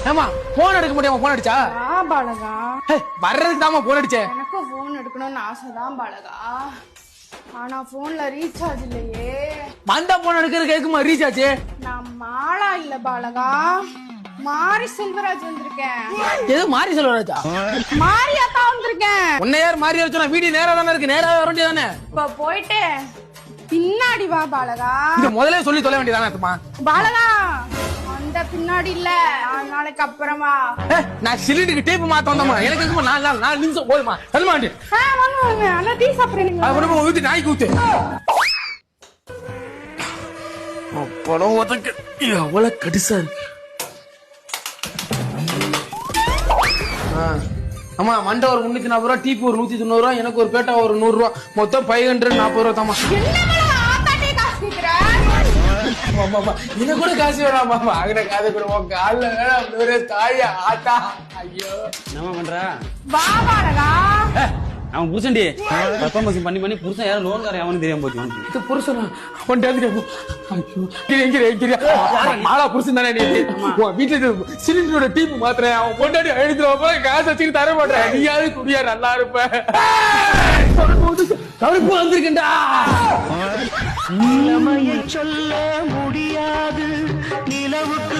ஏமா போன் எடுக்க முடியாம போன் அடிச்சா பாலகா வர்றதுக்கு தாமா போன் அடிச்சேன். எனக்கு போன் எடுக்கணும்னு ஆசைதான் பாலகா. ஆனா போன்ல ரீசார்ஜ் இல்லையே. வந்தா போன் எடுக்கிறதுக்கு எதுக்குமா ரீசார்ஜ்? நான் மாலா இல்ல பாலகா, மாரி செல்வராஜ் வந்திருக்கேன். எது மாறி செல்வராஜா? மாரியாத்தா வந்திருக்கேன். உன்னை யார் மாறி சொன்னா? வீடு நேரா தானே இருக்கு, நேரா வர வேண்டியதானே. இப்ப போயிட்டு பின்னாடி வா பாலகா. இத முதல்ல சொல்லி தொலை வேண்டியதானே பாலகா. அந்த பின்னாடி இல்ல, 4 நாளைக்கு அப்புறமா. நான் சிலிண்டருக்கு டேப் மாத்த வந்தமா, எனக்கு எதுக்குமா 4 நிமிஷம் போதுமா? சொல்லுமா ஆண்டி. வாங்க அண்ணா, டீ சாப்பிடுறீங்களா? அப்புறமா ஊத்தி நாய்க்கு ஊத்து. படம் ஒதுக்கு எவ்வளவு கடிசா இருக்கு. ஆமா மண்டை ஒரு 340 ரூபா, டீப்பு ஒரு 190 ரூபா, எனக்கு ஒரு பேட்டா ஒரு 100 ரூபா, மொத்தம் 540 ரூபா தாமா. இது கூட காசு வேணாமா? வாங்கின காசு கூட கால தாயா ஆத்தா. ஐயோ என்ன பண்ற? வா பாலகா. அவன் புருஷன்டி பர்ஃபார்மன்ஸ் பண்ணி பண்ணி புருஷன் யாரும் லோன்காரன் அவனுக்கு தெரியாம போச்சு. இது புருஷனா? மாலா புருஷன் தானே நீ? வீட்டுல சிலிண்டரோட டீப் மாத்திரேன், அவன் பொண்டாடி எழுதுறவ போல காசு வச்சுட்டு தர மாட்டேன். நீயாவது குடியா நல்லா இருப்ப. கருப்பு வந்திருக்கா. சொல்ல முடியாது நிலவுக்கு